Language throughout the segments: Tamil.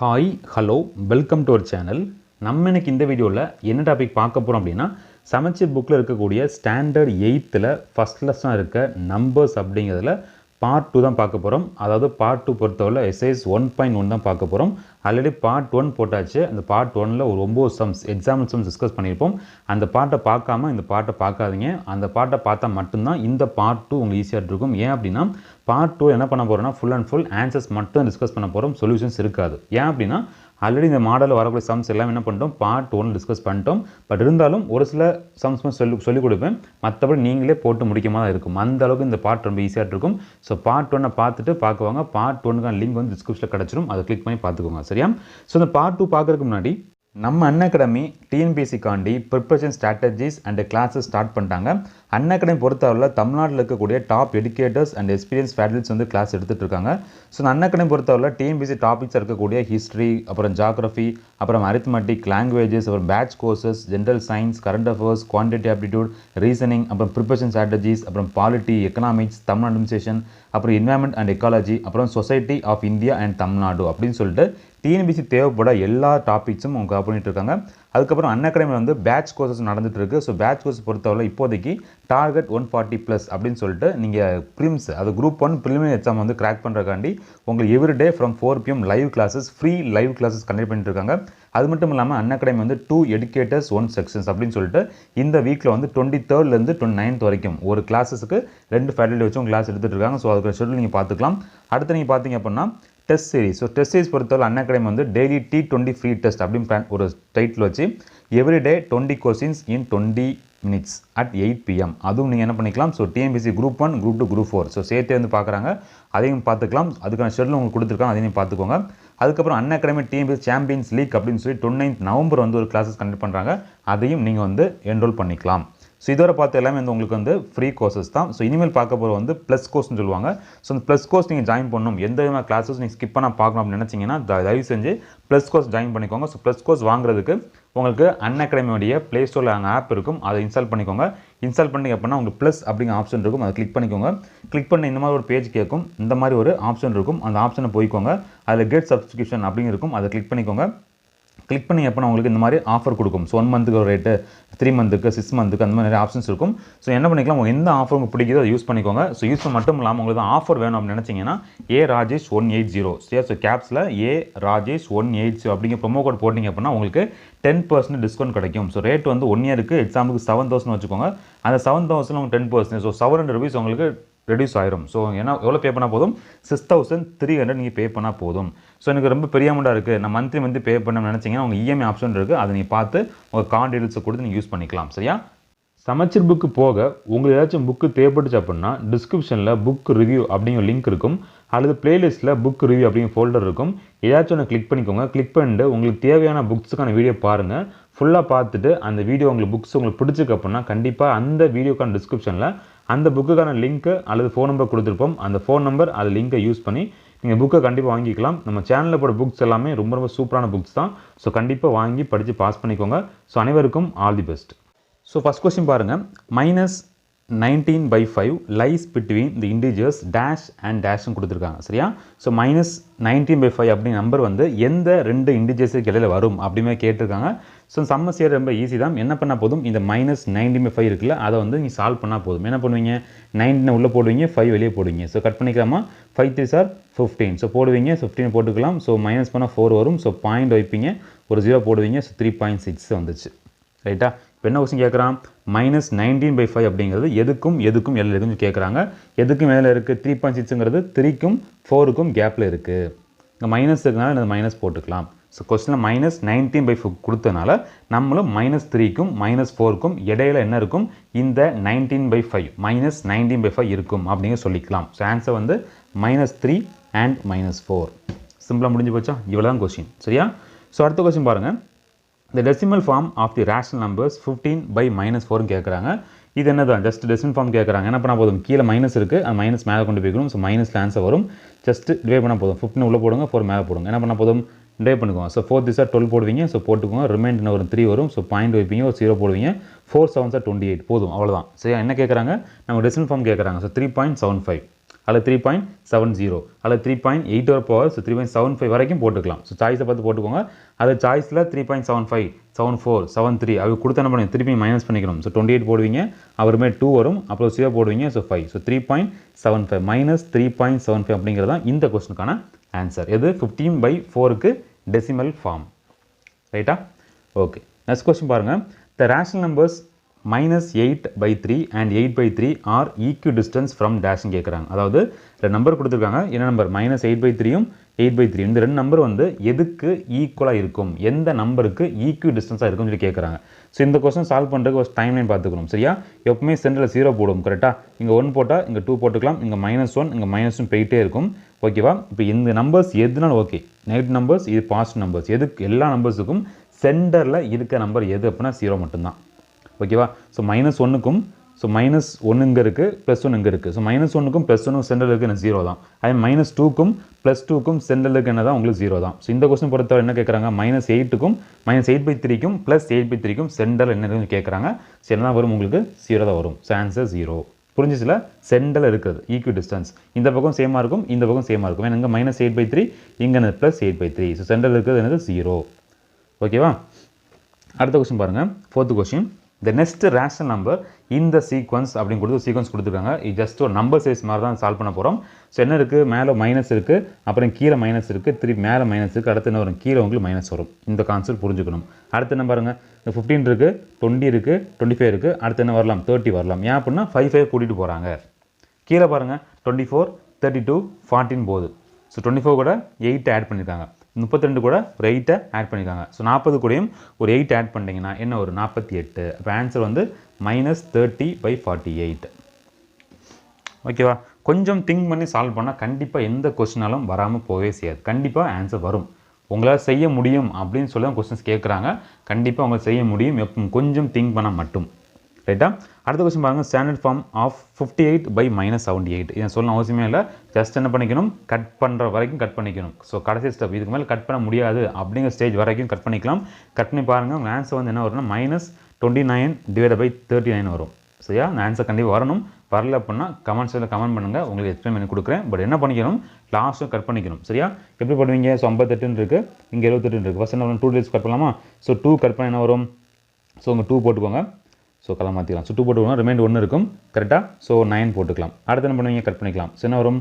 Hi hello welcome to our channel. நம்ம இன்னைக்கு இந்த வீடியோவில் என்ன டாபிக் பார்க்க போகிறோம் அப்படின்னா, சமச்சீர் புக்கில் இருக்கக்கூடிய ஸ்டாண்டர்ட் 8th ஃபஸ்ட் லெசனாக இருக்க நம்பர்ஸ் அப்படிங்கிறதுல பார்ட் 2 தான் பார்க்க போகிறோம். அதாவது பார்ட் 2 பொறுத்தவரை எஸ்ஐஸ் 1.1 தான் பார்க்க போகிறோம். ஆல்ரெடி பார்ட் 1 போட்டாச்சு. அந்த பார்ட் 1ல் ஒரு 9 சம்ஸ் எக்ஸாம்பிள் சம்ஸ் டிஸ்கஸ் பண்ணியிருப்போம். அந்த பார்ட்டை பார்க்காம இந்த பார்ட்டை பார்க்காதீங்க. அந்த பார்ட்டை பார்த்தா மட்டும்தான் இந்த பார்ட் 2 உங்களுக்கு ஈஸியாக இருக்கும். ஏன் அப்படின்னா பார்ட் 2 என்ன பண்ண போகிறோம்னா ஃபுல் அண்ட் ஃபுல் ஆன்சர்ஸ் மட்டும் டிஸ்கஸ் பண்ண போகிறோம், சொல்யூஷன்ஸ் இருக்காது. ஏன் அப்படின்னா ஆல்ரெடி இந்த மாடலில் வரக்கூடிய சம்ஸ் எல்லாம் என்ன பண்ணிட்டோம், பார்ட் 1 டிஸ்கஸ் பண்ணிட்டோம். பட் இருந்தாலும் ஒரு சில சம்ஸ் சொல்லிக் கொடுப்பேன், மற்றபடி நீங்களே போட்டு முடிக்காம தான் இருக்கும். அந்த அளவுக்கு இந்த பார்ட் ரொம்ப ஈஸியாக இருக்கும். ஸோ பார்ட் 1 பார்த்துட்டு பார்க்குவாங்க. பார்ட் 1க்கான லிங்க் வந்து டிஸ்கிரிப்ஷனில் கிடச்சிரும், அதை கிளிக் பண்ணி பார்த்துக்கோங்க. சரியா? ஸோ இந்த பார்ட் 2 பார்க்குறதுக்கு முன்னாடி நம்ம அன்அகாடமி டிஎன்பிஎஸ்சிக்காண்டி preparation strategies and classes start பண்ணிட்டாங்க. அன்அகாடமி பொறுத்தவரையில் தமிழ்நாட்டில் இருக்கக்கூடிய top educators and experience faculties வந்து கிளாஸ் எடுத்துகிட்டு இருக்காங்க. ஸோ இந்த அன்அகாடமி பொறுத்தவரையில் டிஎன்பிஎஸ்சி டாபிக்ஸ் இருக்கக்கூடிய ஹிஸ்ட்ரி, அப்புறம் ஜாகிரஃபி, அப்புறம் அரித்மெட்டிக், லாங்குவேஜஸ், அப்புறம் batch courses, general science, current affairs, quantity aptitude, reasoning, அப்புறம் ப்ரிப்பரேஷன் ஸ்ட்ராட்டஜிஸ், அப்புறம் பாலிட்டி, எக்கனாமிக்ஸ், தமிழ் அட்மினிஸ்ட்ரேஷன், அப்புறம் என்வாயர்மெண்ட் அண்ட் எக்காலஜி, அப்புறம் society of India and Tamil Nadu அப்படின்னு சொல்லிட்டு டிஎன்பிஎஸ்சி தேவைப்பட எல்லா டாபிக்ஸும் அவங்க கவர் பண்ணிட்டு இருக்காங்க. அதுக்கப்புறம் அன்அகாடமியில் வந்து பேட்ச் கோர்சஸ் நடந்துட்டு இருக்கு. ஸோ பேட்ச் கோர்ஸ் பொறுத்தவரை இப்போதைக்கு டார்கெட் 140+ அப்படின்னு சொல்லிட்டு நீங்கள் ப்ரிம்ஸ், அது குரூப் 1 ப்ரிலிமினரி எக்ஸாம் வந்து கிராக் பண்ணுறக்காண்டி உங்களுக்கு everyday from 4 PM live classes, free live classes conduct பண்ணிட்டு இருக்காங்க. அது மட்டும் இல்லாமல் அன்அகாடமி வந்து 2 எடுக்கேட்டர்ஸ் 1 செக்ஷன்ஸ் அப்படின்னு சொல்லிட்டு இந்த வீக்கில் வந்து 23rd 29th வரைக்கும் ஒரு கிளாஸஸுக்கு 2 ஃபேக்கல்டி வச்சும் கிளாஸ் எடுத்துகிட்டு இருக்காங்க. ஸோ அதுக்கு ஷெட்யூல் நீங்கள் பார்த்துக்கலாம். அடுத்து நீங்கள் பார்த்தீங்க அப்படின்னா test series. So test series பொறுத்தவரை அன்அகாடமி வந்து டெய்லி T20 ஃப்ரீ டெஸ்ட் அப்படின்னு ஒரு டைட்டில் வச்சு everyday 20 questions in 20 minutes at 8 PM அதுவும் நீங்கள் என்ன பண்ணிக்கலாம். So TNPSC group 1, group 2, group 4 so சேர்த்து வந்து பார்க்குறாங்க, அதையும் பார்த்துக்கலாம். அதுக்கான ஷெட்யூல் உங்களுக்கு கொடுத்துருக்காங்க, அதையும் பார்த்துக்கோங்க. அதுக்கப்புறம் அன்அகாடமி டிஎன்பிஎஸ்சி சாம்பியன்ஸ் லீக் அப்படின்னு சொல்லி 29th November வந்து ஒரு கிளாஸஸ் கண்டக்ட் பண்ணுறாங்க, அதையும் நீங்கள் வந்து என்ரோல் பண்ணிக்கலாம். ஸோ இதுவரை பார்த்து எல்லாமே வந்து உங்களுக்கு வந்து ஃப்ரீ கோர்சஸ் தான். ஸோ இனிமேல் பார்க்க போகிற வந்து ப்ளஸ் கோர்ஸ்னு சொல்லுவாங்க. ஸோ அந்த ப்ளஸ் கோர்ஸ் நீங்கள் ஜாயின் பண்ணணும், எந்த விதமான கிளாஸஸ் நீங்கள் ஸ்கிப் பண்ணால் பார்க்கணும் அப்படின்னு நினச்சிங்கன்னா தயவு செஞ்சு ப்ளஸ் கோர்ஸ் ஜாயின் பண்ணிக்கோங்க. ஸோ ப்ளஸ் கோர்ஸ் வாங்குறதுக்கு உங்களுக்கு அன்அகாடமியோடைய ப்ளே ஸ்டோரில் அங்கே ஆப் இருக்கும், அதை இன்ஸ்டால் பண்ணிக்கோங்க. இன்ஸ்டால் பண்ணி அப்படின்னா உங்களுக்கு ப்ளஸ் அப்படிங்கிற ஆப்ஷன் இருக்கும், அதை கிளிக் பண்ணிக்கோங்க. கிளிக் பண்ணி இந்த மாதிரி ஒரு பேஜ் கேட்கும், இந்த மாதிரி ஒரு ஆப்ஷன் இருக்கும், அந்த ஆப்ஷனை போய்க்கோங்க. அதில் கெட் சப்ஸ்கிரிப்ஷன் அப்படிங்க இருக்கும், அதை கிளிக் பண்ணிக்கோங்க. கிளிக் பண்ணி எப்போ உங்களுக்கு இந்த மாதிரி ஆஃபர் கொடுக்கும். ஸோ 1 மந்த்துக்கு ஒரு ரேட்டு, 3 மந்த்துக்கு, 6 மந்த்துக்கு, அந்த மாதிரி நிறைய ஆப்ஷன்ஸ் இருக்கும். ஸோ என்ன பண்ணிக்கலாம், உங்களுக்கு எந்த ஆஃபர் உங்களுக்கு பிடிக்குதோ அதை யூஸ் பண்ணிக்கோங்க. ஸோ யூஸ் மட்டும் இல்லாமல் உங்களுக்கு ஆஃபர் வேணும் அப்படின்னு நினச்சிங்கன்னா ராஜேஷ் 180 ஸோ கேப்ஸில் ராஜேஷ் 180 அப்படிங்கிற ப்ரோமோ கோட் போட்டிங்க அப்படின்னா உங்களுக்கு 10% டிஸ்கவுண்ட் கிடைக்கும். ஸோ ரேட் வந்து 1 இயருக்கு எக்ஸாம்பிளுக்கு 7,000 வச்சுக்கோங்க. அந்த 7,000 உங்களுக்கு 10%, ஸோ 700 rupees உங்களுக்கு ரெடியூஸ் ஆயிரும். ஸோ ஏன்னா எவ்வளோ பே பண்ணால் போதும், 6,300 நீங்கள் பே பண்ணால் போதும். ஸோ எனக்கு ரொம்ப பெரிய அமௌண்ட்டாக இருக்குது, நான் மந்த்லி பே பண்ணணும்னு நினச்சிங்கன்னா உங்கள் இஎம்ஐ ஆப்ஷன் இருக்குது, அதை நீங்கள் பார்த்து உங்கள் கார்டு டீட்டெயில்ஸை கொடுத்து நீங்கள் யூஸ் பண்ணிக்கலாம். சரியா? சமச்சீர் புக்கு போக உங்களுக்கு ஏதாச்சும் புக்கு தேவைப்பட்டுச்சு அப்படின்னா டிஸ்கிரிப்ஷனில் புக் ரிவ்யூ அப்படிங்கிற லிங்க் இருக்கும், அல்லது பிளேலிஸ்ட்டில் புக் ரிவ்யூ அப்படிங்கிற ஃபோல்டர் இருக்கும். ஏதாச்சும் ஒன்று கிளிக் பண்ணிக்கோங்க. கிளிக் பண்ணிட்டு உங்களுக்கு தேவையான புக்ஸுக்கான வீடியோ பாருங்கள். ஃபுல்லாக பார்த்துட்டு அந்த வீடியோ புக்ஸ் உங்களுக்கு பிடிச்சிருக்கு அப்படின்னா கண்டிப்பாக அந்த வீடியோக்கான டிஸ்கிரிப்ஷனில் அந்த புக்குக்கான லிங்க்கு அல்லது ஃபோன் நம்பர் கொடுத்துருப்போம். அந்த ஃபோன் நம்பர் அது லிங்கை யூஸ் பண்ணி நீங்கள் புக்கை கண்டிப்பாக வாங்கிக்கலாம். நம்ம சேனலில் போட புக்ஸ் எல்லாமே ரொம்ப சூப்பரான புக்ஸ் தான். ஸோ கண்டிப்பாக வாங்கி படித்து பாஸ் பண்ணிக்கோங்க. ஸோ அனைவருக்கும் all the best. So first question பாருங்கள். -19/5 lies between the integers dash and டேஷ்னு கொடுத்துருக்காங்க. சரியா? ஸோ -19/5 அப்படிங்கிற நம்பர் வந்து எந்த 2 இன்டிஜர்ஸுக்கு இடையில வரும் அப்படிமே கேட்டிருக்காங்க. ஸோ சம்ம செய்ய ரொம்ப ஈஸி தான். என்ன பண்ணால் போதும், இந்த -19/5 இருக்குல்ல, அதை வந்து நீங்கள் சால்வ் பண்ணால் போதும். என்ன பண்ணுவீங்க, 19 உள்ளே போடுவீங்க, 5 வெளியே போடுவீங்க. ஸோ கட் பண்ணிக்கலாமா, 5 3s are 15. ஸோ போடுவீங்க, 15 போட்டுக்கலாம். ஸோ மைனஸ் பண்ணால் 4 வரும். ஸோ பாயிண்ட் வைப்பீங்க, ஒரு 0 போடுவீங்க. ஸோ 3.6 வந்துச்சு. ரைட்டா? இப்போ என்ன கொஸ்டின் கேட்குறான், -19/5 அப்படிங்கிறது எதுக்கும் எதில் இருக்குன்னு கேட்குறாங்க. எதுக்கும் மேலே இருக்குது, 3.6ங்கிறது 3க்கும் 4க்கும் கேப்பில் இருக்குது. இங்கே மைனஸ் இருக்குனால இந்த மைனஸ் போட்டுக்கலாம். ஸோ கொஸ்டினில் -19/5 கொடுத்தனால நம்மளும் -3க்கும் -4க்கும் இடையில என்ன இருக்கும், இந்த 19/5 -19/5 இருக்கும் அப்படிங்க சொல்லிக்கலாம். ஸோ ஆன்சர் வந்து -3 and -4. சிம்பிளாக முடிஞ்சு போச்சா? இவ்வளோ தான் கொஸ்டின். சரியா? ஸோ அடுத்த கொஸ்டின் பாருங்கள். The decimal form of the rational numbers 15/-4 கேட்குறாங்க. இது என்ன தான், ஜஸ்ட் டெசிமல் ஃபார்ம் கேட்குறாங்க. என்ன பண்ணால் போதும், கீழே மைனஸ் இருக்குது, அது மைனஸ் மேலே கொண்டு போய்க்கணும். ஸோ மைனஸில் ஆன்சர் வரும். ஜஸ்ட் டிவைட் பண்ணால் போதும். 15 உள்ளே போடுங்க, 4 மேலே போடுங்க. என்ன பண்ணால் போதும், டிவைட் பண்ணிக்கோங்க. ஸோ 4 3s are 12 போடுவீங்க. ஸோ போட்டுக்கோங்க. ரிமைண்டர் ஒரு 3 வரும். ஸோ பாயிண்ட் வைப்பீங்க, ஒரு 0 போடுவீங்க. 4 7s are 28 போதும். அவ்வளோதான். சரியா? என்ன கேட்குறாங்க, நம்ம டெசிமல் ஃபார்ம் கேட்குறாங்க. ஸோ 3.75. அல்லது 3.70 அல்லது 3.8 வரை போக ஸோ 3.75 வரைக்கும் போட்டுக்கலாம். ஸோ சாய்ஸை பார்த்து போட்டுக்கோங்க. அது சாய்ஸில் 3.75 74 73 அது கொடுத்து என்ன பண்ணுங்க திருப்பி மைனஸ் பண்ணிக்கணும். ஸோ 28 போடுவீங்க, அப்புறமே 2 வரும், அப்புறம் 0 போடுவீங்க. ஸோ 5 ஸோ 3.75 மைனஸ் 3.75 அப்படிங்கிறது தான் இந்த கொஸ்டினுக்கான ஆன்சர். எது 15/4க்கு டெசிமல் ஃபார்ம். ரைட்டா? ஓகே, நெக்ஸ்ட் கொஸ்டின் பாருங்கள். The rational numbers -8/3 and 8/3 are equidistance from டேஷ்னு கேட்குறாங்க. அதாவது ரெண்டு நம்பர் கொடுத்துருக்காங்க. என்ன நம்பர்? -8/3யும் 8/3. இந்த ரெண்டு நம்பர் வந்து எதுக்கு ஈக்குவலாக இருக்கும், எந்த நம்பருக்கு ஈக்விடிஸ்டன்ஸாக இருக்கும்னு சொல்லி கேட்குறாங்க. ஸோ இந்த கொஸ்டின் சால்வ் பண்ணுறதுக்கு ஒரு டைம் லைன் பார்த்துக்கணும். சரியா? எப்பவுமே சென்டரில் 0 போடுவோம். கரெக்டாக? இங்கே 1 போட்டால் இங்கே 2 போட்டுக்கலாம், இங்கே -1 இங்கே -1 போயிட்டே இருக்கும். ஓகேவா? இப்போ இந்த நம்பர்ஸ் எதுனாலும் ஓகே, நெகட்டிவ் நம்பர்ஸ் இது பாசிட்டிவ் நம்பர்ஸ், எதுக்கு எல்லா நம்பர்ஸுக்கும் சென்டரில் இருக்க நம்பர் எது அப்படின்னா 0 மட்டும்தான். ஓகேவா? ஸோ -1க்கும் ஸோ -1 இங்கே இருக்குது, +1 இங்கே இருக்குது. ஸோ -1க்கும் +1க்கும் சென்டரில் இருக்குது என்ன 0 தான். அதே -2க்கும் +2க்கும் சென்டரில் இருக்குது என்ன தான் உங்களுக்கு 0 தான். ஸோ இந்த கொஸ்டின் பொறுத்தவரை என்ன கேட்குறாங்க? -8க்கும் -8/3க்கும் +8/3க்கும் சென்டரில் என்ன இருக்குன்னு கேட்குறாங்க. ஸோ என்ன தான் வரும் உங்களுக்கு? 0 தான் வரும். So answer 0. புரிஞ்சிச்சுல? சென்டரில் இருக்குது ஈக்வி டிஸ்டன்ஸ். இந்த பக்கம் சேமாக இருக்கும், இந்த பக்கம் சேமாக இருக்கும். ஏன்னா இங்கே -8/3 இங்கே +8/3. ஸோ சென்டரில் இருக்கிறது என்னது? 0. ஓகேவா? அடுத்த கொஸ்டின் பாருங்கள். 4th question. The next rational number in the sequence அப்படின்னு கொடுத்து சீக்வன்ஸ் கொடுத்துருக்காங்க. இது ஜஸ்ட் ஒரு நம்பர் சைஸ் மாதிரி தான் சால்வ் பண்ண போகிறோம். ஸோ என்ன இருக்குது? மேலே மைனஸ் இருக்குது, அப்புறம் கீழே மைனஸ் இருக்குது, திருப்பி மேலே மைனஸ் இருக்குது, அடுத்து என்ன வரும்? கீழே உங்களுக்கு மைனஸ் வரும். இந்த கான்செப்ட் புரிஞ்சுக்கணும். அடுத்து என்ன பாருங்கள்? 15 இருக்குது, 20 இருக்குது, 25 இருக்குது, அடுத்து என்ன வரலாம்? 30 வரலாம். ஏன் அப்படின்னா 5 கூட்டிகிட்டு போகிறாங்க. கீழே பாருங்கள் 24 32 14 போகுது. ஸோ 24 கூட 8 ஆட் பண்ணியிருக்காங்க, 32 கூட ஒரு 8 ஆட் பண்ணியிருக்காங்க. ஸோ 40 கூடயும் ஒரு 8 ஆட் பண்ணிட்டீங்கன்னா என்ன ஒரு 48. அப்போ ஆன்சர் வந்து -30/48. ஓகேவா? கொஞ்சம் திங்க் பண்ணி சால்வ் பண்ணால் கண்டிப்பாக எந்த கொஸ்டினாலும் வராமல் போகவே செய்யாது. கண்டிப்பாக ஆன்சர் வரும். உங்களால் செய்ய முடியும் அப்படின்னு சொல்லி தான் கொஸ்டின்ஸ் கேட்குறாங்க. கண்டிப்பாக உங்களால் செய்ய முடியும், எப்போ கொஞ்சம் திங்க் பண்ணால் மட்டும். ரைட்டா? அடுத்த கொஸ்டின் பாருங்கள். Standard form of 58/-78. இதை சொல்லணும் அவசியமே இல்லை. ஜஸ்ட் என்ன பண்ணிக்கணும்? கட் பண்ணுற வரைக்கும் கட் பண்ணிக்கணும். ஸோ கடைசி ஸ்டெப், இதுக்கு மேலே கட் பண்ண முடியாது அப்படிங்கிற ஸ்டேஜ் வரைக்கும் கட் பண்ணிக்கலாம். கட் பண்ணி பாருங்கள். உங்கள் ஆன்சர் வந்து என்ன வரும்னா -29/39 வரும். சரியா? அந்த ஆன்சர் கண்டிப்பாக வரணும். வரல அப்படின்னா கமெண்ட்ஸில் கமெண்ட் பண்ணுங்கள், உங்களுக்கு எக்ஸ்பிளைன் பண்ணி கொடுக்குறேன். பட் என்ன பண்ணிக்கணும்? லாஸ்ட்டும் கட் பண்ணிக்கணும். சரியா? எப்படி பண்ணுவீங்க? ஸோ 58 இருக்குது, இங்கே 78 இருக்குது. ஃபஸ்ட் என்ன வரும்? 2 டேஸ் கட் பண்ணலாமா? ஸோ 2 கட் பண்ண என்ன வரும்? ஸோ உங்கள் 2 போட்டுக்கோங்க. ஸோ கலர் மாற்றிக்கலாம். ஸோ 2 போட்டுக்கோங்க, ரிமைண்ட் 1 இருக்கும். கரெக்டாக? ஸோ 9 போட்டுக்கலாம். அடுத்து என்ன பண்ணுவீங்க? கட் பண்ணிக்கலாம். ஸோ என்ன வரும்?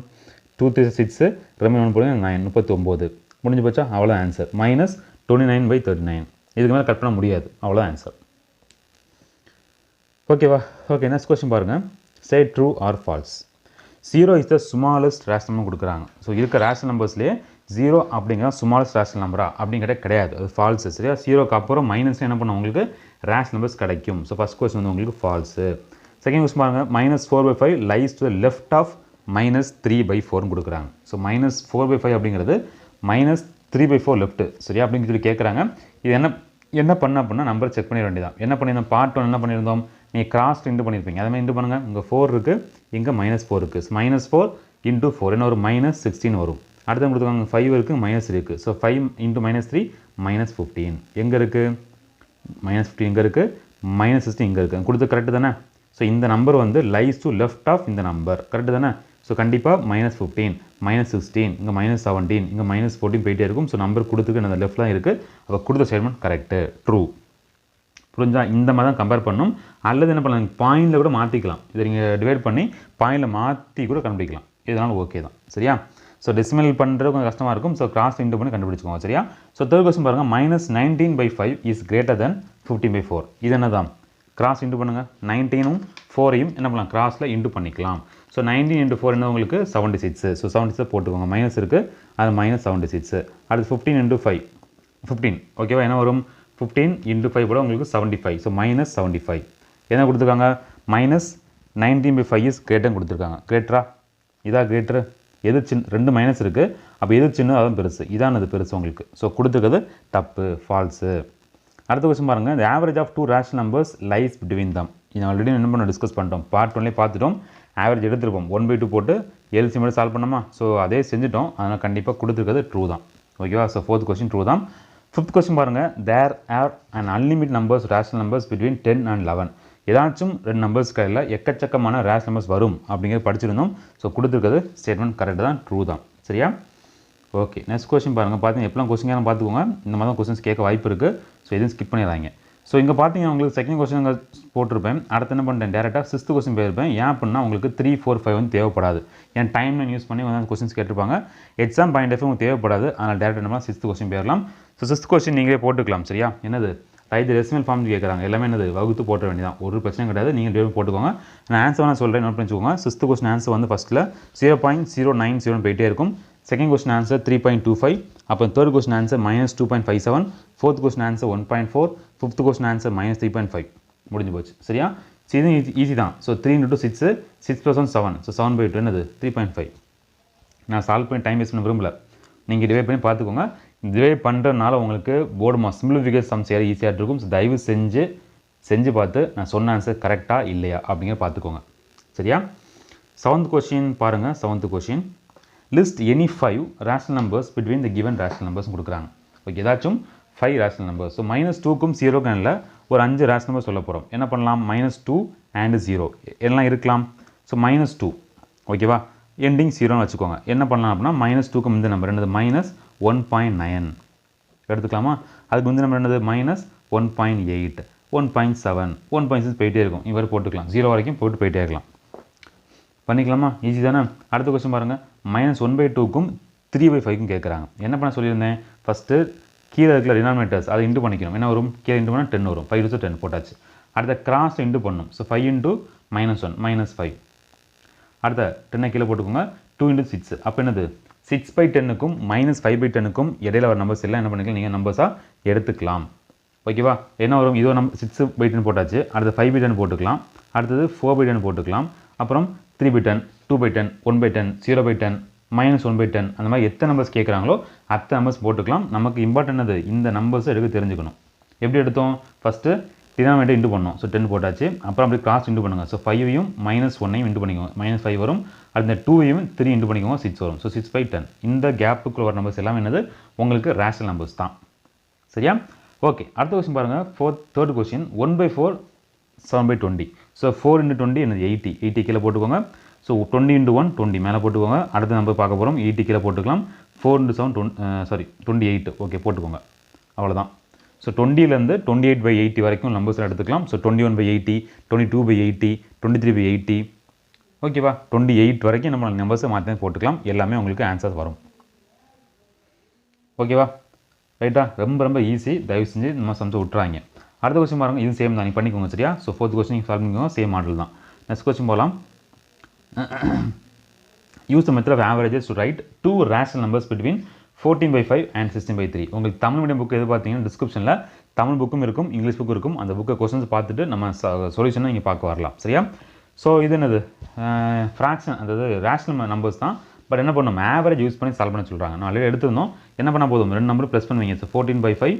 2 3 6 ரிமைண்ட் 1 போடுங்க, 9 39. முடிஞ்சு போச்சா? அவ்வளோ ஆன்சர். -29/39. இதுக்கு மேலே கட் பண்ண முடியாது. அவ்வளோ ஆன்சர். ஓகேவா? ஓகே, நெக்ஸ்ட் கொஸ்டின் பாருங்கள். சே true or false. 0 is the smallest rational number கொடுக்குறாங்க. ஸோ இருக்க ரேஷனல் நம்பர்ஸ்லேயே 0 அப்படிங்கிற ஸ்மாலஸ்ட் ரேஷனல் நம்பரா அப்படிங்கிற கிடையாது. அது ஃபால்ஸு. சரியா? 0க்கு அப்புறம் மைனஸ் என்ன பண்ண உங்களுக்கு ரேஷனல் நம்பர்ஸ் கிடைக்கும். ஸோ ஃபஸ்ட் கொஸ்டின் வந்து உங்களுக்கு ஃபால்ஸு. செகண்ட் கொஸ்டின் பாருங்கள். -4/5 lies to the left of -3/4 கொடுக்குறாங்க. ஸோ -4/5 அப்படிங்கிறது -3/4 லெஃப்ட்டு. சரியா? அப்படின்னு சொல்லி கேட்குறாங்க. இது என்ன பண்ண அப்படின்னா நம்பர் செக் பண்ணிட வேண்டியதான். என்ன பண்ணியிருந்தோம்? பார்ட் 1 என்ன பண்ணியிருந்தோம்? நீங்கள் கிராஸ் இன்ட்டு பண்ணியிருப்பீங்க. அதே மாதிரி இன்ட்டு பண்ணுங்கள். இங்கே 4 இருக்குது, இங்கே -4 இருக்குது. ஸோ -4 × 4 என்ன ஒரு -16 வரும். அடுத்து கொடுத்துருக்காங்க 5 இருக்குது, -3 இருக்குது. ஸோ 5 × -3 -15. எங்கே இருக்குது? -15 இங்கே இருக்குது, -16 இங்கே இருக்குது. கொடுத்து கரெக்டு தானே? ஸோ இந்த நம்பர் வந்து லைஸ் டு லெஃப்ட் ஆஃப் இந்த நம்பர். கரெக்டு தானே? ஸோ கண்டிப்பாக -15 -16 இங்கே -17 இங்கே -14 போயிட்டே இருக்கும். ஸோ நம்பர் கொடுத்துருக்கு அந்த லெஃப்ட் தான் இருக்குது. அப்போ கொடுத்த ஸ்டேட்மெண்ட் கரெக்டு, ட்ரூ. புரிஞ்சா? இந்த மாதிரி தான் கம்பேர் பண்ணணும். அல்லது என்ன பண்ணலாம்? பாயிண்டில் கூட மாற்றிக்கலாம். இதை நீங்கள் டிவைட் பண்ணி பாயிண்டில் மாற்றி கூட கண்டுபிடிக்கலாம். இதனால் ஓகே தான். சரியா? ஸோ டெசிமல் பண்ணுறது கொஞ்சம் கஷ்டமாக இருக்கும். ஸோ கிராஸ் இன்ட்டு பண்ணி கண்டுபிடிச்சிக்கோங்க. சரியா? ஸோ தேர்ட் கொஸ்டின் பாருங்கள். -19/5 இஸ் கிரேட்டர் தென் 15/4. இது என்ன தான்? கிராஸ் இன்ட்டு பண்ணுங்கள். 19ம் 4ஐயும் என்ன பண்ணலாம்? கிராஸில் இன்ட்டு பண்ணிக்கலாம். ஸோ 19 × 4 என்ன உங்களுக்கு 76. ஸோ 76 போட்டுக்கோங்க. மைனஸ் இருக்குது, அது -76. அடுத்து 15 × 5 15. ஓகேவா? என்ன வரும்? 15 × 5 கூட உங்களுக்கு 75. ஸோ -75. என்ன கொடுத்துருக்காங்க? -19/5 இஸ் கிரேட்டர்னு கொடுத்துருக்காங்க. கிரேட்டரா? இதா கிரேட்டரு? எது சின்ன? 2 மைனஸ் இருக்குது. அப்போ எது சின்ன அதான் பெருசு. இதான் அது பெருசு உங்களுக்கு. ஸோ கொடுத்துருக்கிறது தப்பு, ஃபால்ஸு. அடுத்த கொஸ்டின் பாருங்கள். the average of 2 rational numbers lies between them. இது ஆல்ரெடி என்ன பண்ண டிஸ்கஸ் பண்ணிட்டோம். பார்ட் 1லேயே பார்த்துட்டோம். ஆவரேஜ் எடுத்துருப்போம். 1/2 போட்டு எல்சிஎம் மட்டும் சால்வ் பண்ணோமா? ஸோ அதே செஞ்சுட்டோம். அதனால் கண்டிப்பாக கொடுத்துருக்கிறது ட்ரூ தான். ஓகேவா? ஸோ 4th கொஸ்டின் ட்ரூ தான். 5th கொஸ்டின் பாருங்கள். there are an unlimited numbers rational numbers between 10 and 11. ஏதாச்சும் ரெண்டு நம்பர்ஸ் கையில் எக்கச்சக்கமான ரேஷனல் நம்பர்ஸ் வரும் அப்படிங்கிறது படிச்சிருந்தோம். ஸோ கொடுத்துருக்கிறது ஸ்டேட்மெண்ட் கரெக்ட் தான், ட்ரூ தான். சரியா? ஓகே, நெக்ஸ்ட் கொஸ்டின் பாருங்கள். பார்த்தீங்கன்னா எப்பலாம் கொஸ்டின் பார்த்துக்கோங்க, இந்த மாதிரி தான் கொஸ்டின்ஸ் கேட்க வாய்ப்பு இருக்குது. ஸோ எதுவும் ஸ்கிப் பண்ணிடுறாங்க. ஸோ இங்கே பார்த்தீங்கன்னா உங்களுக்கு செகண்ட் கொஸ்டின் அங்கே போட்டிருப்பேன். அடுத்து என்ன பண்ணிட்டேன், டேரெக்டாக 6th கொஸ்டின் போயிருப்பேன். ஏன் அப்படின்னா உங்களுக்கு 3, 4, 5 வந்து தேவைப்படாது. ஏன் டைம் யூஸ் பண்ணி வந்து கொஸ்டின்ஸ் கேட்டிருப்பாங்க. எக்ஸாம் பாயிண்ட் ஆஃப் உங்களுக்கு தேவைப்படாது. அதனால் டேரெக்டாக என்ன 6th கொஸ்டின் போயிடலாம். ஸோ 6th கொஸ்டின் நீங்களே போட்டுக்கலாம். சரியா? என்னது ரைட் டெசிமல் ஃபார்ம் கேட்குறாங்க. எல்லாமே என்னது வகுத்து போட்ட வேண்டியதான், ஒரு பிரச்சனை கிடையாது. நீங்கள் டேபிள் போட்டுக்கோங்க. நான் ஆன்சர் நான் சொல்கிறேன், நோட் பண்ணிச்சுக்கோங்க. 6th கொஸ்டின் ஆன்சர் வந்து ஃபஸ்ட்டில் 0.090 போயிட்டே இருக்கும். Second question answer 3.25. அப்புறம் third question answer -2.57. Fourth question answer 1.4. Fifth question answer -3.5. முடிஞ்சு போச்சு. சரியா? ஸோ இது ஈஸி தான். ஸோ 3 × 6, 6 + 1 7. ஸோ 7/2 என்னது 3.5. நான் சால்வ் பண்ணி டைம் வேஸ்ட் பண்ண விரும்பல. நீங்கள் டிவைட் பண்ணி பார்த்துக்கோங்க. டிவைட் பண்ணுறதுனால உங்களுக்கு போர்டுமா சிம்பிளிஃபிகேஷன் சம்ஸ் ஏற ஈஸியாக இருக்கும். ஸோ தயவு செஞ்சு பார்த்து நான் சொன்ன ஆன்சர் கரெக்டாக இல்லையா அப்படிங்கிற பார்த்துக்கோங்க. சரியா? 7th கொஸ்டின் பாருங்கள். 7th question list any 5 rational numbers between the given rational numbers கொடுக்குறாங்க. ஓகே, ஏதாச்சும் 5 ரேஷனல் நம்பர்ஸ். ஸோ -2க்கும் 0க்கும் இல்லை, ஒரு 5 ரேஷனல் நம்பர் சொல்ல போகிறோம். என்ன பண்ணலாம், -2 and 0 எல்லாம் இருக்கலாம். ஸோ -2 ஓகேவா, எண்டிங் 0ன்னு வச்சுக்கோங்க. என்ன பண்ணலாம் அப்படின்னா -2க்கு முந்தின நம்பர் என்னது -1.9 எடுத்துக்கலாமா. அதுக்கு முந்தின நம்பர் என்னது -1.8, 1.7, 1.6 போயிட்டே இருக்கும். இவர் போட்டுக்கலாம், 0 வரைக்கும் போயிட்டே இருக்கலாம். பண்ணிக்கலாமா? ஈஸி தானே. அடுத்த கொஸ்டின் பாருங்கள். -1/2க்கும் 3/5க்கும் கேட்குறாங்க. என்ன பண்ண சொல்லியிருந்தேன், ஃபஸ்ட்டு கீழே இருக்கிற டினாமினேட்டர்ஸ் அதை இன்ட்டு பண்ணிக்கணும். என்ன வரும், கீழே இன்ட்டு பண்ணால் 10 வரும். 5 × 10 போட்டாச்சு. அடுத்த கிராஸ் இன்ட்டு பண்ணணும். ஸோ 5 × -1 -5. அடுத்த 10 கீழே போட்டுக்கோங்க. 2 × 6 அப்போ என்னது 6/10க்கும் -5/10க்கும் இடையில வர நம்பர்ஸ் எல்லாம் என்ன பண்ணிக்கலாம், நீங்கள் நம்பர்ஸாக எடுத்துக்கலாம். ஓகேவா? என்ன வரும், இதோ நம்ம 6/10 போட்டாச்சு. அடுத்து 5/10 போட்டுக்கலாம். அடுத்தது 4/10 போட்டுக்கலாம். அப்புறம் 3/10, 2/10, 1/10, 0/10, -1/10 அந்த மாதிரி எத்தனை நம்பர்ஸ் கேட்குறாங்களோ அத்தனை நம்பர்ஸ் போட்டுக்கலாம். நமக்கு இம்பார்ட்டன்ட் அது இந்த நம்பர்ஸை எடுக்க தெரிஞ்சுக்கணும். எப்படி எடுத்தோம், ஃபஸ்ட்டு டினாமினேட்டர் இன்ட்டு பண்ணோம். ஸோ 10 போட்டாச்சு. அப்புறம் அப்படி கிராஸ் இன்ட்டு பண்ணுங்கள். ஸோ 5ஐயும் -1ஐயும் இன்ட்டு பண்ணிக்கோங்க. -5 வரும். அடுத்த 2ஐயும் 3 இன்ட்டு பண்ணிக்கோங்க. 6 வரும். ஸோ 6/10 இந்த கேப்புக்குள்ள வர நம்பர்ஸ் எல்லாமே என்னது உங்களுக்கு ரேஷனல் நம்பர்ஸ் தான். சரியா? ஓகே, அடுத்த கொஸ்டின் பாருங்கள். Third question 1/4 7/20. ஸோ 4 × 20 என்னது 80. 80 கீழே போட்டுக்கோங்க. ஸோ 20 × 1 20 மேலே போட்டுக்கோங்க. அடுத்த நம்பர் பார்க்க போகிறோம். 80 கீழே போட்டுக்கலாம். 4 × 7 28. ஓகே, போட்டுக்கோங்க. அவ்வளோதான். ஸோ 20லேருந்து 28/80 வரைக்கும் நம்பர்ஸ் எடுத்துக்கலாம். ஸோ 21/80, 22/80, 23/80. ஓகேவா? 28 வரைக்கும் நம்ம நம்பர்ஸை மாற்றி போட்டுக்கலாம். எல்லாமே உங்களுக்கு ஆன்சர்ஸ் வரும். ஓகேவா? ரைட்டா? ரொம்ப ஈஸி. தயவு செஞ்சு நம்ம சம்ஸை விட்டுறாங்க. அடுத்த கொஸ்டின் பாருங்கள். இது சேம் தான், நீங்கள் பண்ணிக்கோங்க. சரியா? ஸோ 4th கொஸ்டின் நீங்கள் சால்வ் பண்ணிக்கோங்க. சேம் மாடல் தான். நெக்ஸ்ட் கொஸ்டின் போகலாம். Use the method of averages to write 2 rational numbers between 14/5 and 16/3. உங்களுக்கு தமிழ் மீடியம் புக் எது பார்த்தீங்கன்னா டிஸ்கிரிப்ஷனில் தமிழ் புக்கும் இருக்கும், இங்கிலீஷ் புக்கும் இருக்கும். அந்த புக்கை கொஸ்டின்ஸ் பார்த்துட்டு நம்ம சொல்யூஷனை நீங்கள் பார்க்க வரலாம். சரியா? ஸோ இது என்னது ஃப்ராக்ஷன், அதாவது ரேஷனல் நம்பர்ஸ் தான். பட் என்ன பண்ணணும், ஆவரேஜ் யூஸ் பண்ணி சால்வ் பண்ண சொல்கிறாங்க. நான் ஆல்ரெடி எடுத்துருந்தோம். என்ன பண்ணால் போதும், 2 நம்பர் ப்ளஸ் பண்ணுவீங்க. ஸோ 14/5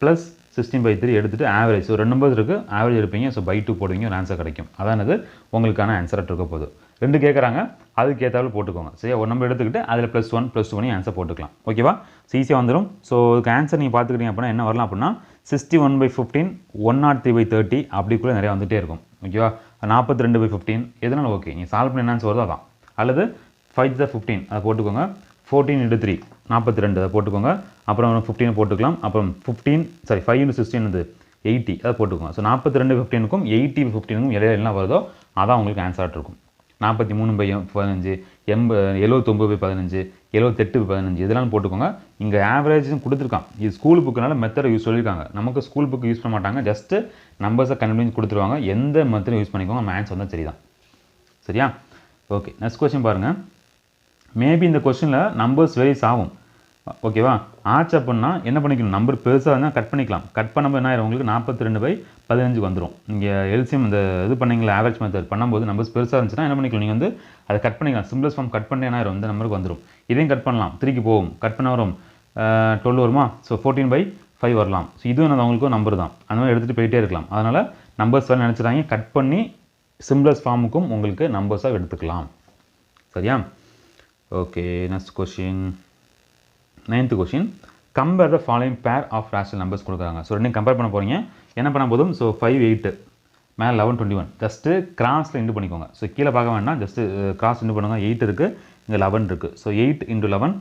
+ 16/3 எடுத்துகிட்டு ஆவரேஜ். ஸோ 2 நம்பர்ஸ் இருக்குது, ஆவரேஜ் எடுப்பீங்க. ஸோ /2 போடுவீங்க, ஒரு ஆன்சர் கிடைக்கும். அதானது உங்களுக்கான ஆன்சராக இருக்க போகுது. 2 கேட்குறாங்க, அதுக்கு ஏற்றாலும் போட்டுக்கோங்க. சரியா? ஒரு நம்பர் எடுத்துக்கிட்டு அதில் +1 +2 பண்ணி ஆன்சர் போட்டுக்கலாம். ஓகேவா? ஸோ ஈஸியாக வந்துடும். ஸோ இதுக்கு ஆன்சர் நீங்கள் பார்த்துக்கிட்டீங்க அப்படின்னா என்ன வரலாம் அப்படின்னா 61/15, 103/30 அப்படிக்குள்ளே நிறையா வந்துகிட்டே இருக்கும். ஓகேவா? 42/15 எதனால ஓகே, நீங்கள் சால்வ் பண்ணி என்ன ஆன்சர் வருதோ அதான். அல்லது 5 × 15 அதை போட்டுக்கோங்க. 14 × 3 42 அதை போட்டுக்கோங்க. அப்புறம் 15 போட்டுக்கலாம். அப்புறம் 5 × 16 80 அதை போட்டுக்கோங்க. ஸோ 42/15க்கும் 80/15க்கும் இடையில என்ன வருதோ அதான் உங்களுக்கு ஆன்சராக இருக்கும். 43/15, 79/15, 78/15 இதெல்லாம் போட்டுக்கோங்க. இங்கே ஆவரேஜும் கொடுத்துருக்கான். இது ஸ்கூல் புக்குனால மெத்தடை யூஸ் சொல்லியிருக்காங்க. நமக்கு ஸ்கூல் புக்கு யூஸ் பண்ண மாட்டாங்க. ஜஸ்ட்டு நம்பர்ஸை கண்டுபிடிச்சு கொடுத்துருவாங்க. எந்த மெத்தடும் யூஸ் பண்ணிக்கோங்க. நம்ம ஆன்சர் வந்தால் சரி தான். சரியா? ஓகே, நெக்ஸ்ட் கொஸ்டின் பாருங்கள். மேபி இந்த கொஸ்டினில் நம்பர்ஸ் வேரியஸ் ஆகும். ஓகேவா? ஆச்சு அப்படின்னா என்ன பண்ணிக்கணும், நம்பர் பெருசாக இருந்தால் கட் பண்ணிக்கலாம். கட் பண்ணும்போது என்ன ஆயிரும், உங்களுக்கு 42/15 வந்துடும். நீங்கள் எல்சிஎம் இந்த இது பண்ணிங்களா, ஆவரேஜ் மெத்தட் பண்ணும்போது நம்பர்ஸ் பெருசாக இருந்துச்சுன்னா என்ன பண்ணிக்கலாம், நீங்கள் வந்து அதை கட் பண்ணிக்கலாம். சிம்பிளஸ் ஃபார்ம் கட் பண்ணி என்ன ஆயிரும், இந்த நம்பருக்கு வந்துடும். இதையும் கட் பண்ணலாம். 3க்கு போகும், கட் பண்ண வரும் 12 வருமா. ஸோ 14/5 வரலாம். ஸோ இதுவும் அவங்களுக்கும் நம்பர் தான். அந்த மாதிரி எடுத்துகிட்டு போயிட்டே இருக்கலாம். அதனால் நம்பர்ஸ் வேறு நினச்சிட்டாங்க, கட் பண்ணி சிம்பிளஸ் ஃபார்முக்கும் உங்களுக்கு நம்பர்ஸாக எடுத்துக்கலாம். சரியா? Okay, next question 9th question. Compare the following pair of rational numbers கொடுக்குறாங்க. ஸோ ரெண்டையும் கம்பேர் பண்ண போகிறீங்க. என்ன பண்ண போதும், ஸோ 5, 8 மேலே 11 21 ஜஸ்ட்டு கிராஸில் இன்டு பண்ணிக்கோங்க. ஸோ கீழே பார்க்க வேண்டாம், ஜஸ்ட்டு கிராஸ் இன்டு பண்ணுங்க. 8 இருக்குது, இங்கே 11 இருக்குது. ஸோ 8 × 11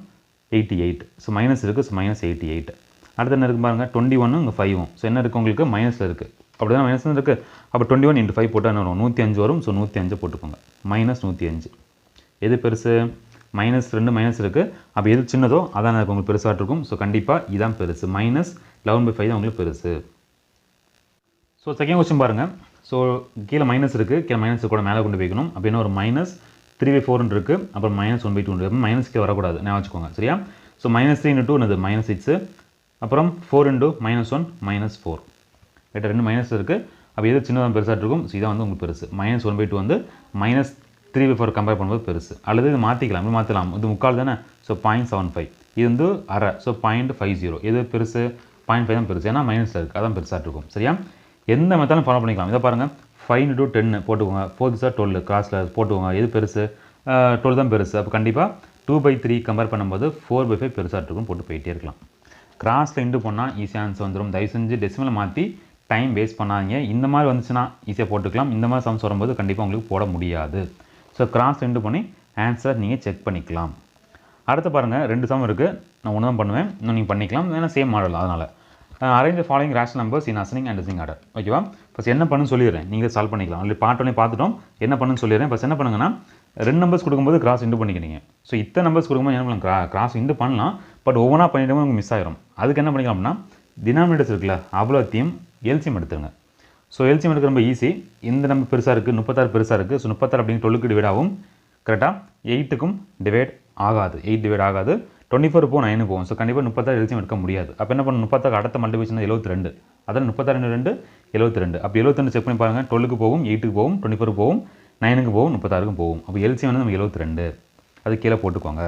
88. ஸோ மைனஸ் இருக்குது, ஸோ மைனஸ் 88. அடுத்து என்ன இருக்குது பாருங்கள், 21 இங்கே 5. ஸோ என்ன இருக்குது உங்களுக்கு மைனஸில் இருக்குது, அப்படி தான் மைனஸ் இருக்குது. அப்போ 21 × 5 போட்டால் என்ன வரும், 105 வரும். ஸோ 105 போட்டுக்கோங்க, மைனஸ் 105. எது பெருசு, மைனஸ் 2 மைனஸ் இருக்குது. அப்போ எது சின்னதோ அதான் உங்களுக்கு பெருசாக இருக்கும். ஸோ கண்டிப்பாக இதான் பெருசு, மைனஸ் 11/5 தான் உங்களுக்கு பெருசு. ஸோ செகண்ட் கொஸ்டின் பாருங்கள். ஸோ கீழே மைனஸ் இருக்குது, கீழே மைனஸ் கூட மேலே கொண்டு போய்க்கணும். அப்போ என்ன ஒரு மைனஸ் 3/4 இருக்குது, அப்புறம் மைனஸ் 1/2 இருக்குது. மைனஸ் கீழே வரக்கூடாது, ஞாபகம் வச்சுக்கோங்க சரியா. ஸோ மைனஸ் 3 × 2 என்னது மைனஸ் 6, அப்புறம் 4 × -1 -4. ரைட்டாக 2 மைனஸ் இருக்குது. அப்போ எது சின்னதாக பெருசாக இருக்கும். ஸோ இதான் வந்து உங்களுக்கு பெருசு. மைனஸ் 1/2 வந்து மைனஸ் 3/4 கம்பேர் பண்ணும்போது பெருசு. அல்லது இது மாற்றிக்கலாம், இப்படி மாற்றலாம். இது 3/4 தானே. ஸோ 0.75. இது வந்து அரை. ஸோ 0.50. எது பெருசு, 0.5 தான் பெருசு, ஏன்னா மைனஸில் இருக்குது, அதான் பெருசாக இருக்கும் சரியா. எந்த மெத்தடும் ஃபாலோ பண்ணிக்கலாம். இதை பாருங்கள், 5 × 10 போட்டுக்கோங்க. 4 × 12 கிராஸில் போட்டுக்கோங்க. எது பெருசு, 12 தான் பெருசு. அப்போ கண்டிப்பாக 2/3 கம்பேர் பண்ணும்போது 4/5 பெருசாக இருக்கும், போட்டு போயிட்டே இருக்கலாம். கிராஸில் இன்டு பண்ணால் ஈஸியாக ஆன்சர் வந்துடும். தயவு செஞ்சு டெசிமலை மாற்றி டைம் வேஸ்ட் பண்ணாதீங்க. இந்த மாதிரி வந்துச்சுன்னா ஈஸியாக போட்டுக்கலாம். இந்த மாதிரி சம்ஸ் வரும்போது கண்டிப்பாக உங்களுக்கு போட முடியாது. ஸோ கிராஸ் இன்டு பண்ணி ஆன்சர் நீங்கள் செக் பண்ணிக்கலாம். அடுத்து பாருங்கள், 2 சம் இருக்குது. நான் ஒன்று தான் பண்ணுவேன், இன்னும் நீங்கள் பண்ணிக்கலாம், ஏன்னா சேம் மாடல். அதனால் arrange following rational numbers in அசனிங் அண்ட் டிசிங் ஆர்டர். ஓகேவா. ஃபஸ்ட் என்ன பண்ணுன்னு சொல்லிடுறேன், நீங்கள் சால்வ் பண்ணிக்கலாம். அப்படி பாட்டோன்னே பார்த்துட்டோம், என்ன பண்ணுன்னு சொல்லிடுறேன். ஃபஸ்ட் என்ன பண்ணுங்கன்னா, 2 நம்பர்ஸ் கொடுக்கும்போது கிராஸ் இன்டு பண்ணிக்கிறீங்க. ஸோ இத்தனை நம்பர்ஸ் கொடுக்கும்போது என்ன பண்ணலாம், கிராஸ் இன்டு பண்ணலாம். பட் ஒவ்வொன்றா பண்ணிவிட்டு உங்களுக்கு மிஸ் ஆகிரும். அதுக்கு என்ன பண்ணிக்கலாம் அப்படின்னா, டினாமினேட்டர்ஸ் இருக்குல்ல, அவ்வளோத்தையும் எல்சிஎம் எடுத்துருங்க. ஸோ எல்சிஎம் எடுக்க ரொம்ப ஈஸி. இந்த நம்பர் பெருசாக இருக்குது, 36 பெருசாக இருக்குது. ஸோ 36 அப்படிங்க 12க்கு டிவைட் ஆகும். கரெக்டாக 8க்கும் டிவைட் ஆகாது, 8 டிவைட் ஆகாது. 24 போகும், 9 போகும். ஸோ கண்டிப்பாக 36 எல்சிஎம் எடுக்க முடியாது. அப்போ என்ன பண்ணணும், 36 அடுத்த மல்டிபிகேஷன் 72. அதான் 36 × 2 72. அப்போ 72 செக் பண்ணி பாருங்கள். 12க்கு போகும், 8க்கு போகும், 24 போகும், 9க்கு போகும், 36க்கும் போகும். அப்போ எல்சிஎம் வந்து நம்ம 72. அது கீழே போட்டுக்கோங்க.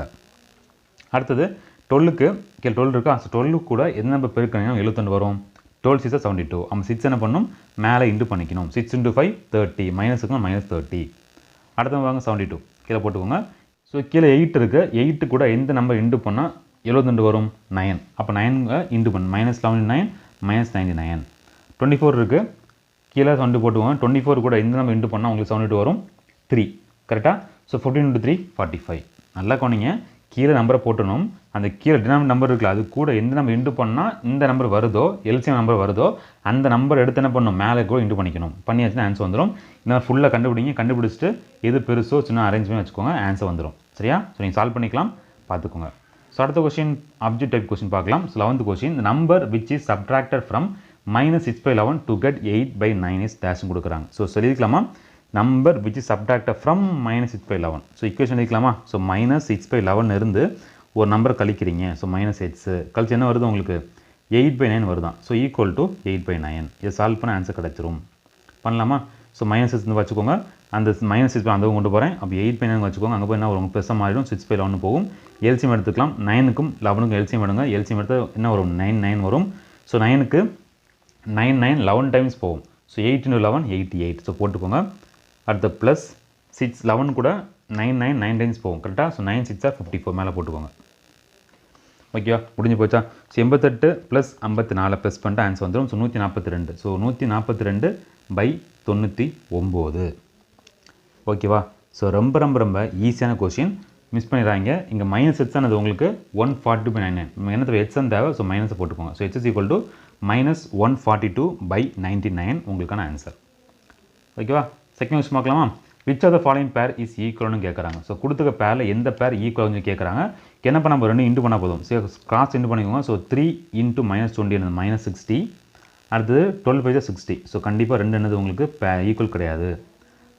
அடுத்தது 12க்கு கீழே 12 இருக்கா. ஸோ 12 கூட எந்த நம்பர் பெருக்கணும், 72 வரும். 12 6 72. நம்ம 6 என்ன பண்ணணும், மேலே இன்டு பண்ணிக்கணும். 6 × 5 30, மைனஸுக்கு -30. அடுத்த வாங்க 72 கீழே போட்டுக்கோங்க. ஸோ கீழே 8 இருக்குது. 8 கூட எந்த நம்பர் இன்டு பண்ணால் 72 வரும், 9. அப்போ 9 இன்டு பண்ணு, -79 -99. 24 இருக்குது, கீழே 72 போட்டுக்கோங்க. 24 கூட எந்த நம்பர் இன்டு பண்ணால் உங்களுக்கு 72 வரும், 3. கரெக்டாக. ஸோ 14 × 3 45. நல்லா கவனிங்க, கீழே நம்பரை போட்டணும். அந்த கீழே டினாமினேட்டர் நம்பர் இருக்குல்ல, அது கூட எந்த நம்பர் இன்டு பண்ணால் இந்த நம்பர் வருதோ, எல்சிஎம் நம்பர் வருதோ, அந்த நம்பர் எடுத்து என்ன பண்ணணும், மேலே கூட இன்டு பண்ணிக்கணும். பண்ணியாச்சுன்னா ஆன்சர் வந்துடும். இந்த மாதிரி ஃபுல்லாக கண்டுபிடிங்க. கண்டுபிடிச்சிட்டு எது பெருசோ சின்ன அரேஞ்ச் பண்ணி வச்சுக்கோங்க, ஆன்சர் வந்துடும் சரியா. ஸோ நீங்கள் சால்வ் பண்ணிக்கலாம், பார்த்துக்கோங்க. ஸோ அடுத்த கொஸ்டின் ஆப்ஜெக்ட் டைப் கொஸ்டின் பார்க்கலாம். So 11th question, number which is subtracted from -6/11 to get 8/9 is டேஷ்னு கொடுக்குறாங்க. ஸோ சொல்லியிருக்கலாமா, number which is subtracted from -6/11. So equation எழுதிக்கலாமா. ஸோ -6/11 இருந்து ஒரு நம்பர் கழிக்கிறீங்க. ஸோ -8 கழிச்சு என்ன வருது உங்களுக்கு, 8/9 வருதான். So equal to 8/9. இதை சால்வ் பண்ண ஆன்சர் கிடச்சிரும். பண்ணலாமா. ஸோ -6 வச்சுக்கோங்க. அந்த -6 அந்த கொண்டு போகிறேன். அப்போ 8/9 வச்சுக்கோங்க. அங்கே போய் என்ன வரும், ப்ளஸ்ஸாக மாறிடும். 6/11 போகும். எல்சிஎம் எடுத்துக்கலாம். 9க்கும் 11க்கும் எல்சிஎம் எடுங்க. எல்சிஎம் எடுத்து என்ன வரும், 9 வரும். ஸோ 9க்கு 9 11 டைம்ஸ் போகும். ஸோ 8 × 11 88. ஸோ போட்டுக்கோங்க. அடுத்த ப்ளஸ் 6 11 கூட 9 டைம்ஸ் போகும். கரெக்டாக. ஸோ 9 6 54 மேலே போட்டுக்கோங்க. ஓகேவா, முடிஞ்சு போச்சா. ஸோ 88 + 54 ப்ளஸ் பண்ணிட்டு ஆன்சர் வந்துடும். ஸோ 142. ஸோ 142/99. ஓகேவா. ஸோ ரொம்ப ரொம்ப ரொம்ப ஈஸியான கொஸ்டின், மிஸ் பண்ணிடுறாங்க. இங்கே -h ஆனது உங்களுக்கு 142/99. என்னத்தை ஹெச்என் தேவை. ஸோ மைனஸை போட்டுக்கோங்க. ஸோ h = -142/99 உங்களுக்கான ஆன்சர். ஓகேவா. செகண்ட் கொஸ்டின் பார்க்கலாமா. Which of the following pair is ஈக்குவல்னு கேட்குறாங்க. ஸோ கொடுத்துக்க பேரில் எந்த பேர் ஈக்குவல்னு கேட்குறாங்க. என்ன பண்ண போகிறோம், 2 இன்ட்டு பண்ணால் போதும். ஸோ கிராஸ் இன்ட்டு பண்ணிக்கோங்க. ஸோ 3 × -20 என்னது -60. அடுத்தது 12 5 60. ஸோ கண்டிப்பாக 2 என்னது உங்களுக்கு ஈக்குவல் கிடையாது.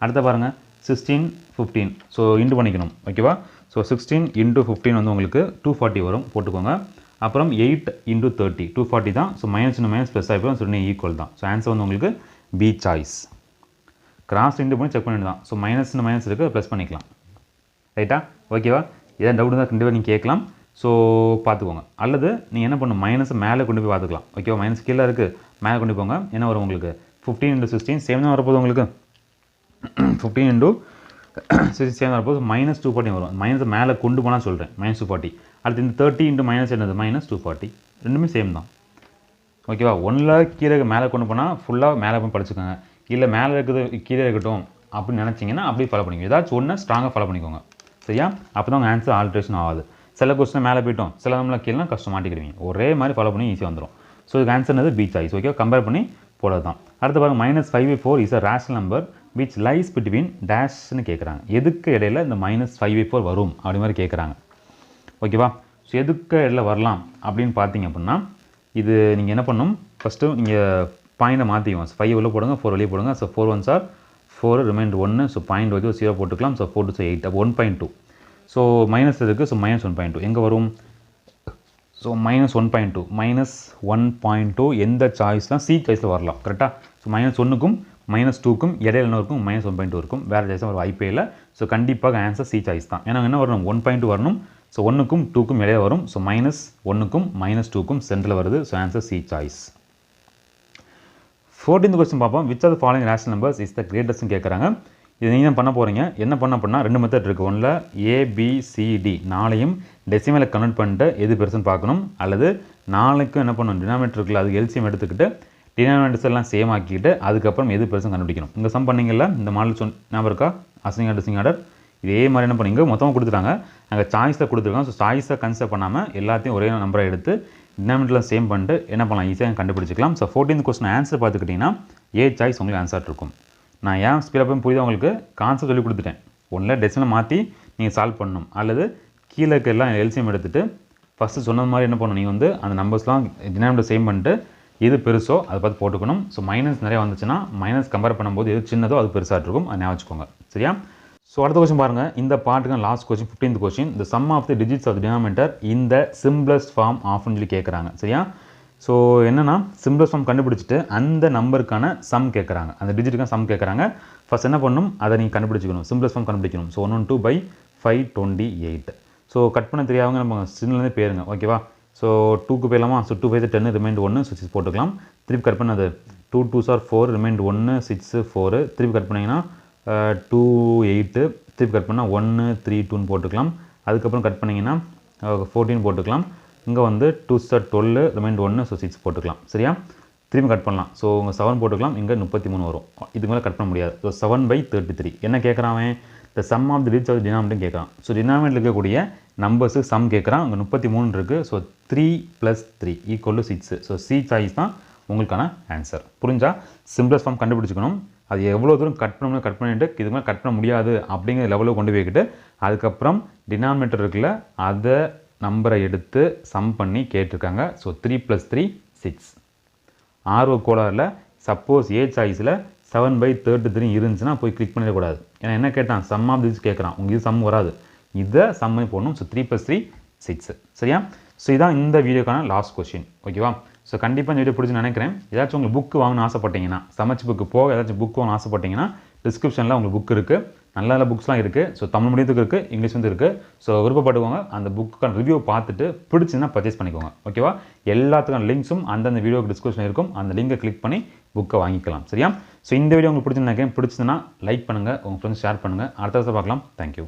அடுத்த பாருங்கள் 16 15. ஸோ இன்ட்டு பண்ணிக்கணும். ஓகேவா. ஸோ 16 × 15 வந்து உங்களுக்கு 240 வரும், போட்டுக்கோங்க. அப்புறம் 8 × 30 240 தான். ஸோ மைனஸ் ப்ளஸ் ஆகிப்போம். ஸோ ஈக்குவல் தான். ஸோ ஆன்சர் வந்து உங்களுக்கு பி சாய்ஸ். கிராஸ் இன்ட்டு பண்ணி செக் பண்ணிட்டு தான். ஸோ மைனஸ் இருக்குது, ப்ளஸ் பண்ணிக்கலாம். ரைட்டா. ஓகேவா. ஏதாவது டவுட் தான் கண்டிப்பாக நீங்கள் கேட்கலாம். ஸோ பார்த்துக்கோங்க. அல்லது நீங்கள் என்ன பண்ணணும், மைனஸ் மேலே கொண்டு போய் பார்த்துக்கலாம். ஓகேவா. மைனஸ் கீழே இருக்குது, மேலே கொண்டு போங்க. என்ன வரும் உங்களுக்கு 15 × 16 சேம் தான் வரப்போகுது உங்களுக்கு. 15 × 16 சேம் வரப்போகுது. -240 வரும். மைனஸ் மேலே கொண்டு போனால் சொல்கிறேன், -240. அடுத்து இந்த 30 × மைனஸ் என்னது -240. ரெண்டுமே சேம் தான். ஓகேவா. ஒன்றில் கீழே மேலே கொண்டு போனால் ஃபுல்லாக மேலே போய் படிச்சுக்கோங்க. இல்லை மேலே இருக்குது கீழே இருக்கட்டும் அப்படின்னு நினச்சிங்கன்னா அப்படியே ஃபாலோ பண்ணிக்கோங்க. ஏதாச்சும் ஒன்று ஸ்ட்ராங்காக ஃபாலோ பண்ணிக்கோங்க. சரியா? அப்போ தான் உங்கள் ஆன்சர் ஆல்ட்ரேஷன் ஆகாது. சில கொஸ்டின் மேலே போய்ட்டோம், சில நம்மளை கீழே கஷ்டம் மாட்டிக்கிடுவீங்க. ஒரே மாதிரி ஃபாலோ பண்ணி ஈஸியாக வந்துடும். ஸோ இதுக்கு ஆன்சர்னது பி சாய்ஸ். ஓகே, கம்பேர் பண்ணி போடுறது தான். அடுத்து பாருங்கள், -5/4 is a rational number which lies between டேஷ்னு கேட்குறாங்க. எதுக்கு இடையில இந்த -5/4 வரும் அப்படி மாதிரி கேட்குறாங்க. ஓகேவா? ஸோ எதுக்கு இடையில வரலாம் அப்படின்னு பார்த்தீங்க அப்படின்னா, இது நீங்கள் என்ன பண்ணணும், ஃபஸ்ட்டு நீங்கள் பாயிண்டை மாற்றிக்குவோம். 5 உள்ள போடுங்க, 4 வெளியே போடுங்க. So 4 1s are 4, remainder 1. So point வச்சு 0 போட்டுக்கலாம். ஸோ 4 2 8, அப்போ 1.2. ஸோ மைனஸ் இருக்குது. ஸோ -1.2 எங்கே வரும்? ஸோ -1.2 -1.2 எந்த சாய்ஸ்லாம் சி சாய்ஸில் வரலாம். கரெக்டாக? ஸோ -1க்கும் -2க்கும் இடையில என்ன இருக்கும்? -1.2 இருக்கும். வேறு சாய்ஸாக ஒரு வாய்ப்பே இல்லை. ஸோ கண்டிப்பாக ஆன்சர் சி சாய்ஸ் தான். ஏன்னா என்ன வரணும்? 1.2 வரணும். ஸோ 1க்கும் 2க்கும் இடையில வரும். ஸோ -1க்கும் -2க்கும் சென்டரில் வருது. So answer C choice. 14th question பார்ப்போம். Which are the following rational numbers is the கிரேட்டஸ்ட்னு கேட்குறாங்க. இது நீங்கள் தான் பண்ண போகிறீங்க. என்ன பண்ண அப்படின்னா 2 மெத்தட் இருக்குது. ஒன்றில் ABCD 4ஐயும் டெசிமலை கன்வெர்ட் பண்ணிட்டு எது பெருசுன்னு பார்க்கணும். அல்லது 4க்கும் என்ன பண்ணணும்? டினாமினேட்டர் இருக்குல்ல, அதுக்கு எல்சிஎம் எடுத்துக்கிட்டு டினாமினேட்டர்ஸ் எல்லாம் சேம் ஆக்கிட்டு அதுக்கப்புறம் எது பெருசுன்னு கண்டுபிடிக்கணும். இங்கே சம் பண்ணிங்கல்ல, இந்த மாடல் ஞாபகம் இருக்கா? அசிங் ஆர்டர் இதே மாதிரி என்ன பண்ணிங்க, மொத்தமாக கொடுத்துட்டாங்க. அங்கே சாய்ஸில் கொடுத்துருக்காங்க. ஸோ சாய்ஸை கன்சிடர் பண்ணாமல் எல்லாத்தையும் ஒரே நம்பரை எடுத்து டினாமினேட்டரில் சேம் பண்ணிட்டு என்ன பண்ணலாம்? ஈஸியாக கண்டுபிடிச்சிக்கலாம். ஸோ 14th கொஸ்டின் ஆன்சர் பார்த்துக்கிட்டிங்கன்னா ஏ சாய்ஸ் உங்களுக்கு ஆன்சர் இருக்கும். நான் ஏன் ஸ்பீடாக புரியுது உங்களுக்கு? கான்செப்ட் சொல்லி கொடுத்துட்டேன். ஒன்றில் டெசிமலை மாற்றி நீங்கள் சால்வ் பண்ணணும். அல்லது கீழே இருக்க எல்லாம் எல்சிஎம் எடுத்துகிட்டு ஃபஸ்ட்டு சொன்னது மாதிரி என்ன பண்ணணும்? நீங்கள் அந்த நம்பர்ஸ்லாம் டினாமினேட்டர் சேம் பண்ணிட்டு எது பெருசோ அதை பார்த்து போட்டுக்கணும். ஸோ மைனஸ் நிறையா வந்துச்சுன்னா மைனஸ் கம்பேர் பண்ணும்போது எது சின்னதோ அது பெருசாக இருக்கும். அதை ஞாபகம் வச்சுக்கோங்க. சரியா? ஸோ அடுத்த கொஸ்டின் பாருங்கள். இந்த பார்ட்டுக்கு last question 15th question. The sum of the digits of the denominator in the simplest form ஆஃப்னு சொல்லி கேட்குறாங்க. சரியா? ஸோ என்னென்னா சிம்பிளஸ்ட் ஃபார்ம் கண்டுபிடிச்சிட்டு அந்த நம்பருக்கான சம் கேட்குறாங்க, அந்த டிஜிட்டுக்கான சம் கேட்குறாங்க. ஃபஸ்ட் என்ன பண்ணணும்? அதை நீங்கள் கண்டுபிடிச்சிக்கணும். சிம்பிளஸ்ட் ஃபார்ம் கண்டுபிடிக்கணும். ஸோ 112/528. ஸோ கட் பண்ண தெரியாதவங்க நம்ம சின்னிலேருந்து பேருங்க. ஓகேவா? ஸோ 2க்கு போயிடலாமா? ஸோ 2 5 10, ரிமைண்ட் 1, ஸோ 6 போட்டுக்கலாம். திருப்பி கட் பண்ணது 2 2s are 4, ரிமைண்ட் 1, 6 4. திருப்பி கட் பண்ணிங்கன்னா 2 8, திருப்பி கட் பண்ணால் 1 3 2ன்னு போட்டுக்கலாம். அதுக்கப்புறம் கட் பண்ணிங்கன்னா 14 போட்டுக்கலாம். இங்கே 2s are 12, ரிமைண்ட் 1, ஸோ 6 போட்டுக்கலாம். சரியா? திரும்பி கட் பண்ணலாம். ஸோ உங்கள் 7 போட்டுக்கலாம். இங்கே 33 வரும். இதுக்கு மேலே கட் பண்ண முடியாது. ஸோ 7/33 என்ன கேட்குறான்? The sum of the digits of denominator கேட்குறான். ஸோ டினாமினேட்டர் இருக்கக்கூடிய நம்பர்ஸு சம் கேட்குறான். அங்கே 33 இருக்குது. ஸோ 3 + 3 = 6. ஸோ சி சாய்ஸ் தான் உங்களுக்கான ஆன்சர். புரிஞ்சா? சிம்பிளஸ்ட் ஃபார்ம் கண்டுபிடிச்சிக்கணும். அது எவ்வளோ தூரம் கட் பண்ணணும் கட் பண்ணிவிட்டு இதுக்கு மேலே கட் பண்ண முடியாது அப்படிங்கிற லெவலில் கொண்டு போய்கிட்டு அதுக்கப்புறம் டினாமினேட்டர் இருக்குல்ல அதை நம்பரை எடுத்து சம் பண்ணி கேட்டிருக்காங்க. ஸோ 3 + 3 6. ஆர்வ கோளாறில் சப்போஸ் ஏ சாய்ஸில் 7/33 இருந்துச்சுன்னா போய் கிளிக் பண்ணிடக்கூடாது. ஏன்னா என்ன கேட்டான்? சம் ஆஃப் திஸ் கேட்குறான். உங்களுக்கு இது சம் வராது, இதை சம் பண்ணி போடணும். ஸோ 3 + 3 6. சரியா? ஸோ இதான் இந்த வீடியோக்கான லாஸ்ட் கொஸ்டின். ஓகேவா? ஸோ கண்டிப்பாக இந்த வீடியோ பிடிச்சி நினைக்கிறேன். ஏதாச்சும் உங்களுக்கு புக்கு வாங்கணும்னு ஆசைப்பட்டீங்கன்னா, சமைச்சு புக்கு போக ஏதாச்சும் புக் வாங்கணும்னு ஆசைப்பட்டீங்கன்னா டிஸ்கிரிப்ஷனில் உங்களுக்கு புக் இருக்குது. நல்ல நல்ல புக்ஸ்லாம் இருக்குது. ஸோ தமிழ் மீடியத்துக்கு இருக்குது, இங்கிலீஷ் இருக்குது. ஸோ விருப்பப்பட்டுக்கோங்க. அந்த புக்குக்கான ரிவ்யூ பார்த்துட்டு பிடிச்சிருந்தா பர்ச்சேஸ் பண்ணிக்கோங்க. ஓகேவா? எல்லாத்துக்கான லிங்க்ஸும் அந்தந்த வீடியோக்கு டிஸ்கிரிப்ஷன் இருக்கும். அந்த லிங்கை கிளிக் பண்ணி புக்கை வாங்கிக்கலாம். சரியா? ஸோ இந்த வீடியோ உங்களுக்கு பிடிச்சிருந்தா நினைக்கிறேன். பிடிச்சதுன்னா லைக் பண்ணுங்கள், உங்கள் ஃப்ரெண்ட்ஸ் ஷேர் பண்ணுங்கள். அடுத்த வருஷம் பார்க்கலாம். தேங்க்யூ.